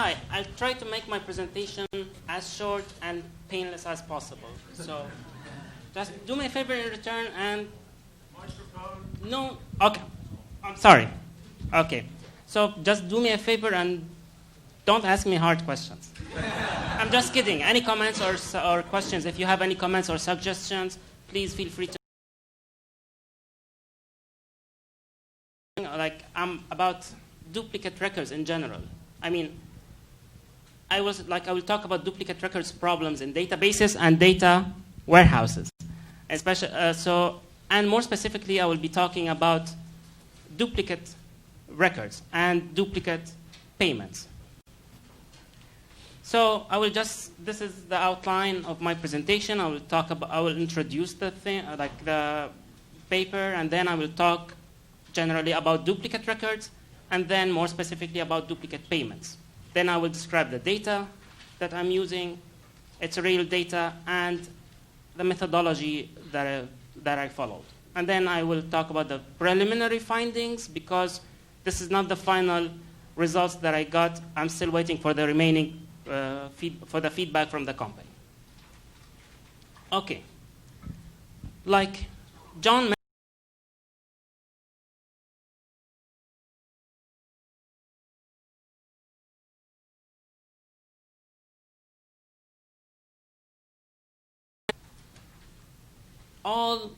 Hi, I'll try to make my presentation as short and painless as possible. So just do me a favor in return and... Microphone. No, okay. I'm sorry. Okay. So just do me a favor and don't ask me hard questions. I'm just kidding. Any comments or questions? If you have any comments or suggestions, please feel free to... about duplicate records in general. I mean, I will talk about duplicate records problems in databases and data warehouses. Especially, and more specifically, I will be talking about duplicate records and duplicate payments. So this is the outline of my presentation. I will introduce the thing, the paper, and then I will talk generally about duplicate records, and then more specifically about duplicate payments. Then I will describe the data that I'm using, its real data, and the methodology that I followed. And then I will talk about the preliminary findings, because this is not the final results that I got. I'm still waiting for the remaining for the feedback from the company. Okay. Like John mentioned, all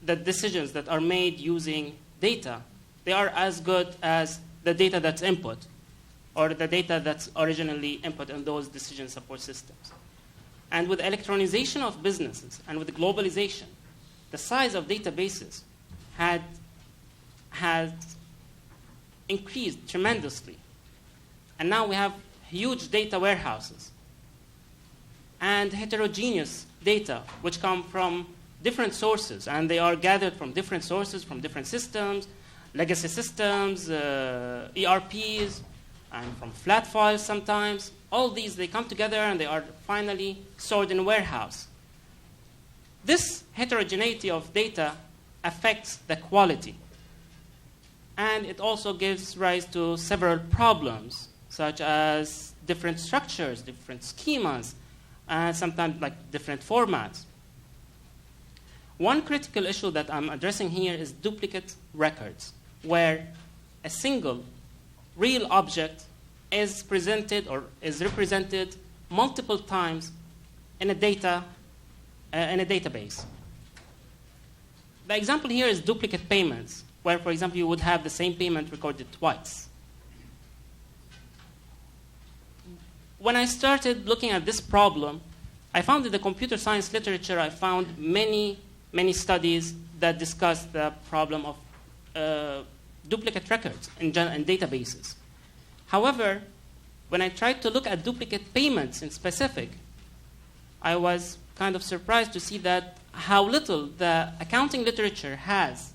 the decisions that are made using data, they are as good as the data that's input or the data that's originally input in those decision support systems. And with electronization of businesses and with globalization, the size of databases has increased tremendously. And now we have huge data warehouses and heterogeneous data which come from different sources, and they are gathered from different sources, from different systems, legacy systems, ERPs, and from flat files sometimes. All these, they come together and they are finally stored in a warehouse. This heterogeneity of data affects the quality. And it also gives rise to several problems, such as different structures, different schemas, and sometimes like different formats. One critical issue that I'm addressing here is duplicate records, where a single real object is presented or is represented multiple times in a database. The example here is duplicate payments, where, for example, you would have the same payment recorded twice. When I started looking at this problem, I found in the computer science literature, I found many studies that discuss the problem of duplicate records in databases. However, when I tried to look at duplicate payments in specific, I was kind of surprised to see that how little the accounting literature has,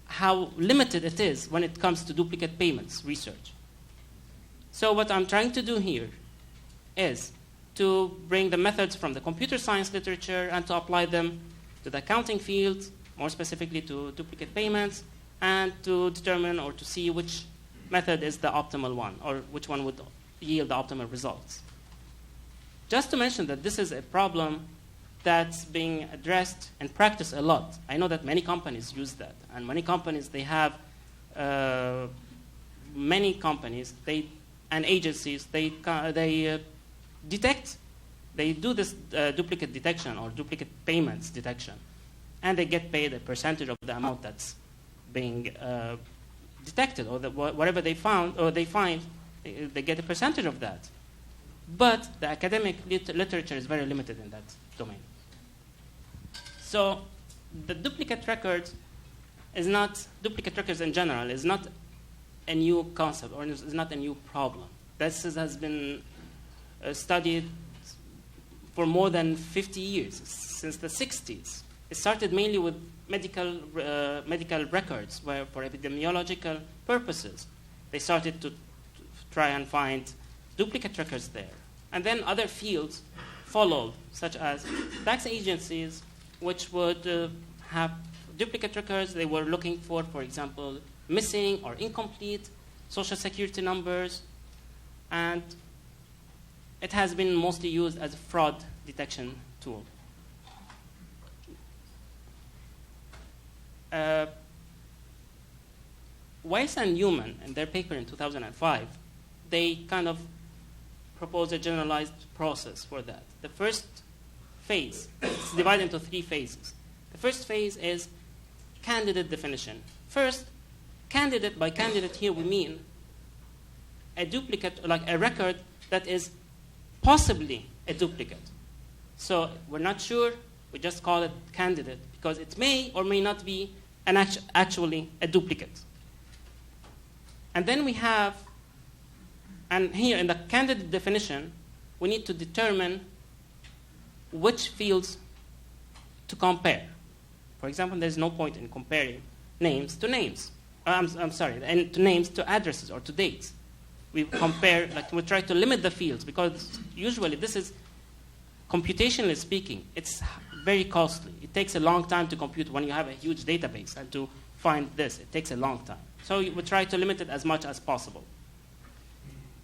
how limited it is when it comes to duplicate payments research. So what I'm trying to do here is to bring the methods from the computer science literature and to apply them to the accounting field, more specifically to duplicate payments, and to determine or to see which method is the optimal one, or which one would yield the optimal results. Just to mention that this is a problem that's being addressed in practice a lot. I know that many companies use that, and many companies, they have many companies and agencies, they detect, they do this duplicate detection or duplicate payments detection, and they get paid a percentage of the amount that's being detected, or whatever they found or they find, they get a percentage of that. But the academic literature is very limited in that domain. So the duplicate records duplicate records in general is not a new concept or is not a new problem. This has been studied for more than 50 years, since the 60s. It started mainly with medical records, where for epidemiological purposes, they started to try and find duplicate records there. And then other fields followed, such as tax agencies, which would have duplicate records. They were looking for example, missing or incomplete social security numbers. and it has been mostly used as a fraud detection tool. Weiss and Newman, in their paper in 2005, they kind of proposed a generalized process for that. The first phase, it's divided into 3 phases. The first phase is candidate definition. First, candidate, by candidate here we mean a duplicate, like a record that is possibly a duplicate. So we're not sure, we just call it candidate because it may or may not be actually a duplicate. And then we have, and here in the candidate definition, we need to determine which fields to compare. For example, there's no point in comparing names to names. And to names to addresses or to dates. We compare, like we try to limit the fields because usually this is, computationally speaking, it's very costly. It takes a long time to compute when you have a huge database, and to find this, it takes a long time. So we try to limit it as much as possible.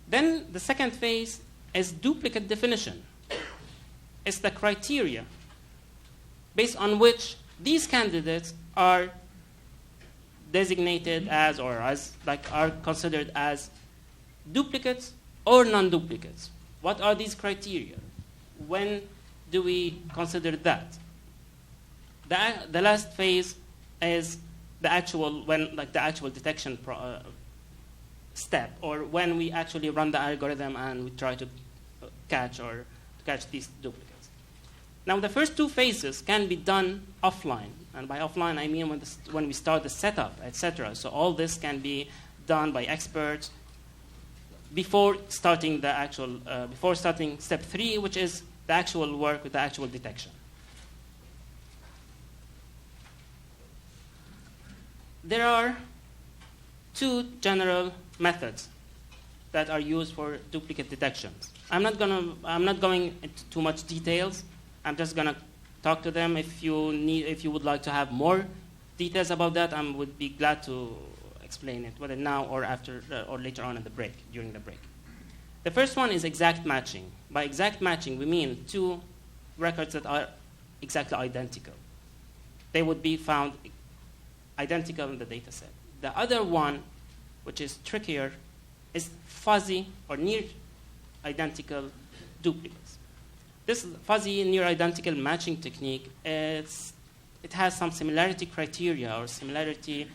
Then the second phase is duplicate definition. It's the criteria based on which these candidates are designated as, or as, like, are considered as duplicates or non-duplicates. What are these criteria? When do we consider that? The last phase is the actual, when, like, the actual detection step, or when we actually run the algorithm and we try to catch these duplicates. Now, the first 2 phases can be done offline, and by offline I mean when we start the setup, etc. So all this can be done by experts before starting the actual, before starting step 3, which is the actual work with the actual detection. There are 2 general methods that are used for duplicate detections. I'm not going into too much details. I'm just going to talk to them. If you would like to have more details about that, I would be glad to explain it, whether now or after or later on in the break, during the break. The first one is exact matching. By exact matching, we mean 2 records that are exactly identical. They would be found identical in the data set. The other one, which is trickier, is fuzzy or near identical duplicates. This fuzzy near identical matching technique, it has some similarity criteria or similarity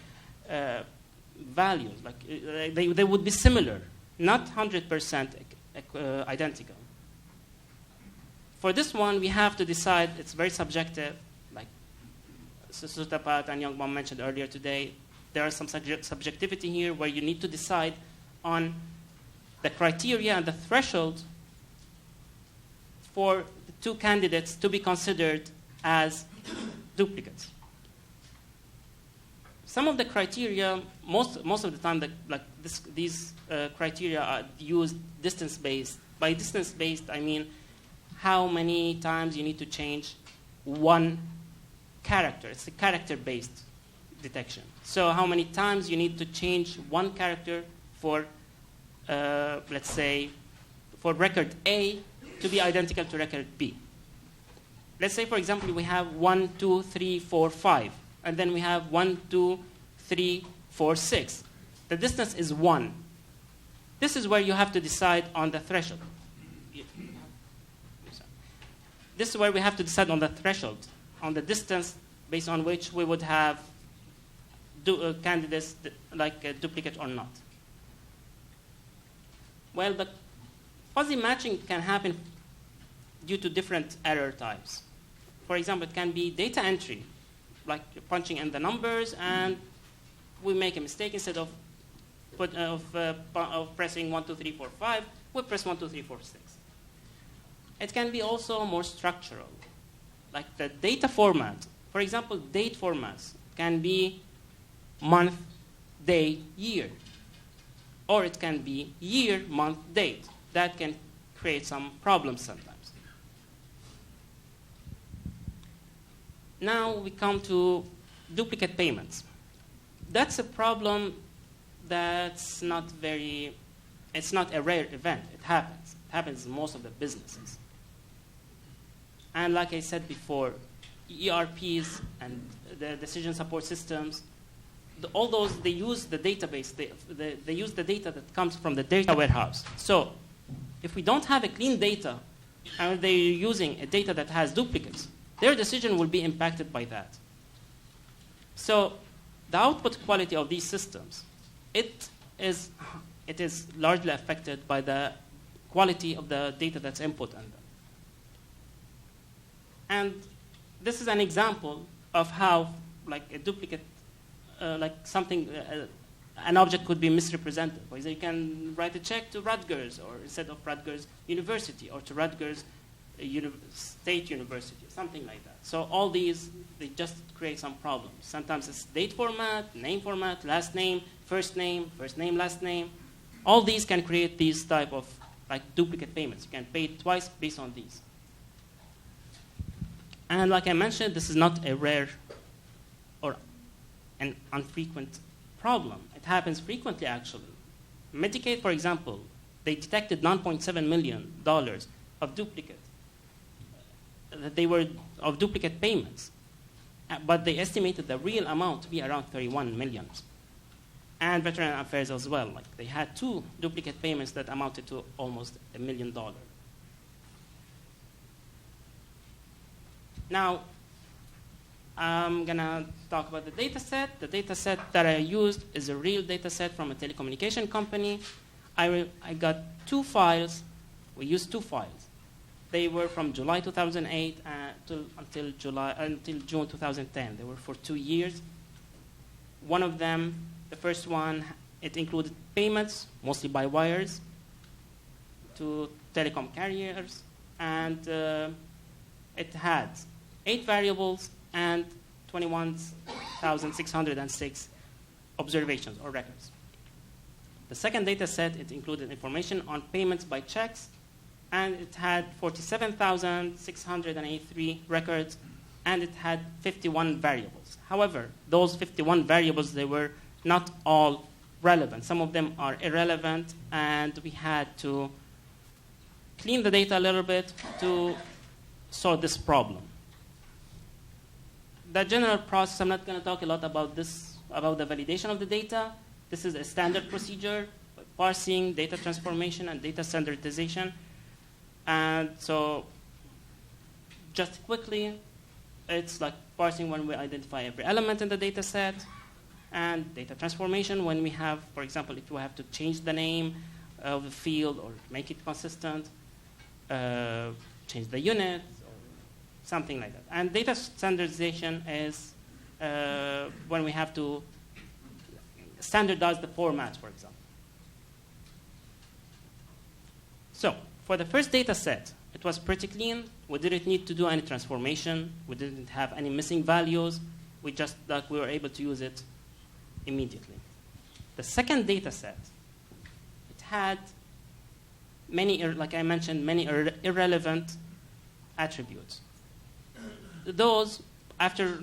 values. Like they would be similar, not 100% identical. For this one, we have to decide, it's very subjective, like Sutapat and Youngbaum mentioned earlier today. There are some subjectivity here where you need to decide on the criteria and the threshold for the 2 candidates to be considered as duplicates. Some of the criteria, most of the time, these criteria are used distance-based. By distance-based, I mean how many times you need to change one character. It's a character-based detection. So how many times you need to change one character for, let's say, for record A to be identical to record B. Let's say, for example, we have 1, 2, 3, 4, 5. And then we have 1, 2, 3, 4, 6. The distance is 1. This is where you have to decide on the threshold. This is where we have to decide on the threshold, on the distance based on which we would have candidates like a duplicate or not. Well, the fuzzy matching can happen due to different error types. For example, it can be data entry, like punching in the numbers, and we make a mistake. Instead of pressing 1, 2, 3, 4, 5, we press 1, 2, 3, 4, 6. It can be also more structural, like the data format. For example, date formats can be month, day, year. Or it can be year, month, date. That can create some problems sometimes. Now we come to duplicate payments. That's a problem that's not very it's not a rare event. It happens. It happens in most of the businesses. And like I said before, ERPs and the decision support systems, all those, they use the database. They use the data that comes from the data warehouse. So if we don't have a clean data, and they're using a data that has duplicates, their decision will be impacted by that. So the output quality of these systems, it is largely affected by the quality of the data that's input in them. And this is an example of how, like, a duplicate, like something, an object could be misrepresented. For example, you can write a check to Rutgers, or instead of Rutgers University, or to Rutgers State University, something like that. So all these, they just create some problems. Sometimes it's date format, name format, last name, first name, last name. All these can create these type of like duplicate payments. You can pay twice based on these. And like I mentioned, this is not a rare or an infrequent problem. It happens frequently, actually. Medicaid, for example, they detected $9.7 million of duplicate, that they were of duplicate payments, but they estimated the real amount to be around 31 million. And Veteran Affairs as well, like they had 2 duplicate payments that amounted to almost $1 million. Now, I'm gonna talk about the data set. The data set that I used is a real data set from a telecommunication company. I got 2 files. We used 2 files. They were from July 2008 until June 2010. They were for 2 years. One of them, the first one, it included payments, mostly by wires, to telecom carriers, and it had 8 variables and 21,606 observations or records. The second data set, it included information on payments by checks, and it had 47,683 records, and it had 51 variables. However, those 51 variables, they were not all relevant. Some of them are irrelevant, and we had to clean the data a little bit to solve this problem. The general process, I'm not going to talk a lot about this, about the validation of the data. This is a standard procedure, parsing, data transformation, and data standardization. And so just quickly, it's like parsing when we identify every element in the data set, and data transformation when we have, for example, if we have to change the name of the field or make it consistent, change the unit, or something like that. And data standardization is when we have to standardize the formats, for example. So for the first data set, it was pretty clean. We didn't need to do any transformation. We didn't have any missing values. We were able to use it immediately. The second data set, it had many, like I mentioned, many irrelevant attributes. Those, after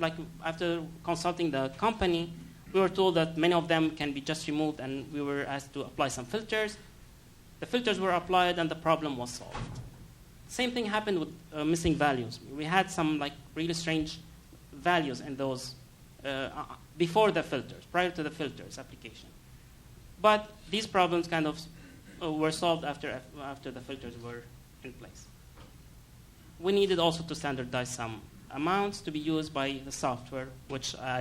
consulting the company, we were told that many of them can be just removed, and we were asked to apply some filters. The filters were applied, and the problem was solved. Same thing happened with missing values. We had some really strange values in those before the filters, prior to the filters application. But these problems kind of were solved after the filters were in place. We needed also to standardize some amounts to be used by the software, which I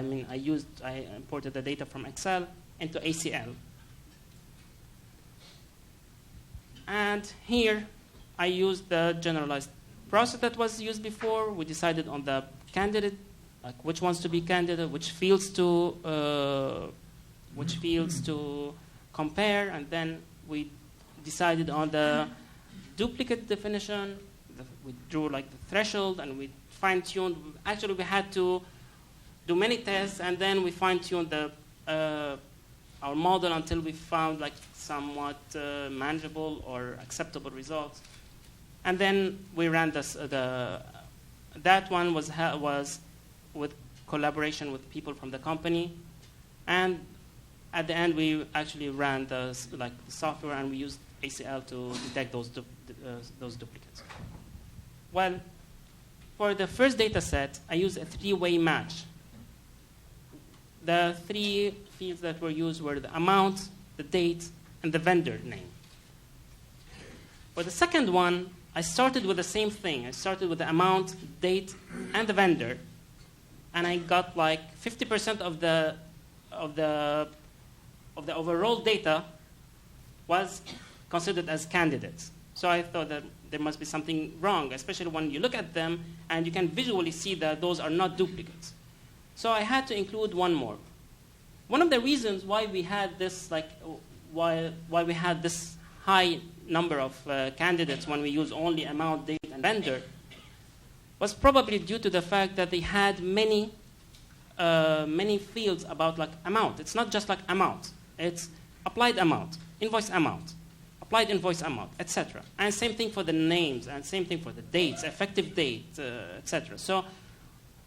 imported the data from Excel into ACL. And here, I used the generalized process that was used before. We decided on the candidate, like which ones to be candidate, which fields to compare, and then we decided on the duplicate definition. We drew the threshold, and we fine-tuned. Actually, we had to do many tests, and then we fine-tuned our model until we found somewhat manageable or acceptable results. And then we ran that one was with collaboration with people from the company. And at the end, we actually ran the software, and we used ACL to detect those duplicates. Well, for the first data set, I used a three-way match. The three fields that were used were the amount, the date, and the vendor name. For the second one, I started with the same thing. I started with the amount, date, and the vendor, and I got like 50% of the overall data was considered as candidates. So I thought that there must be something wrong, especially when you look at them and you can visually see that those are not duplicates. So I had to include one more. One of the reasons why we had this, why we had this high number of candidates when we use only amount, date, and vendor was probably due to the fact that they had many fields about amount. It's not just amount. It's applied amount, invoice amount, applied invoice amount, etc. And same thing for the names, and same thing for the dates, effective date, etc. So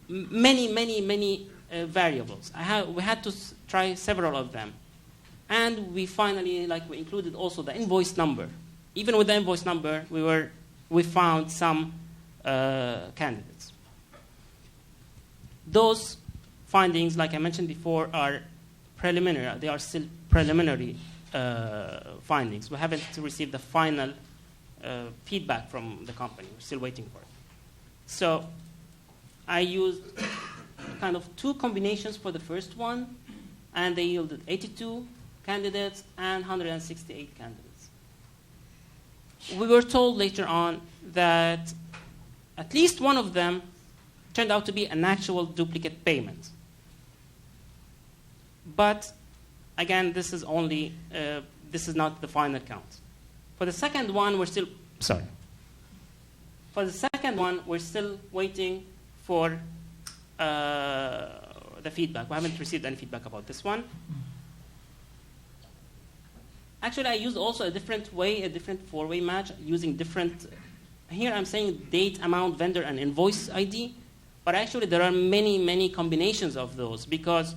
many variables. We had to try several of them. And we finally, we included also the invoice number. Even with the invoice number, we found some candidates. Those findings, like I mentioned before, are preliminary. They are still preliminary findings. We haven't received the final feedback from the company. We're still waiting for it. So I used kind of two combinations for the first one, and they yielded 82 candidates and 168 candidates. We were told later on that at least one of them turned out to be an actual duplicate payment. But again, this is not the final count. For the second one, we're still waiting for the feedback. We haven't received any feedback about this one. Actually, I used also a different four-way match using different. Here I'm saying date, amount, vendor, and invoice ID. But actually, there are many combinations of those because,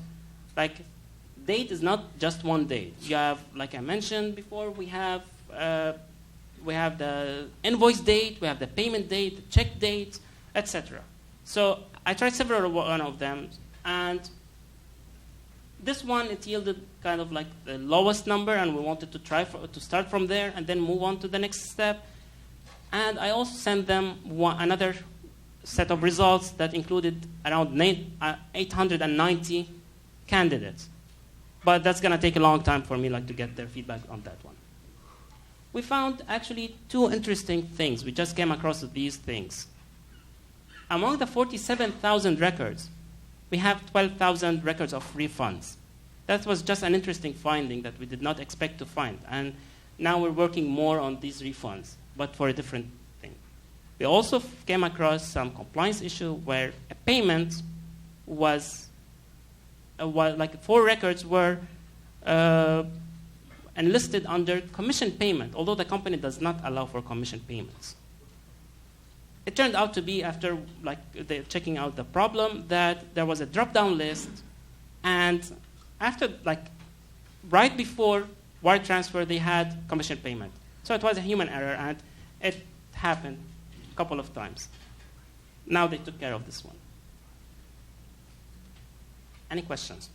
date is not just one date. You have, like I mentioned before, we have the invoice date, we have the payment date, the check date, etc. So I tried several one of them, and this one, it yielded kind of the lowest number, and we wanted to start from there and then move on to the next step. And I also sent them another set of results that included around 890 candidates. But that's going to take a long time for me to get their feedback on that one. We found actually two interesting things. We just came across these things. Among the 47,000 records, we have 12,000 records of refunds. That was just an interesting finding that we did not expect to find. And now we're working more on these refunds, but for a different thing. We also came across some compliance issue where a payment was, 4 records were enlisted under commission payment, although the company does not allow for commission payments. It turned out to be, after checking out the problem, that there was a drop-down list, and after, right before wire transfer, they had commission payment. So it was a human error, and it happened a couple of times. Now they took care of this one. Any questions?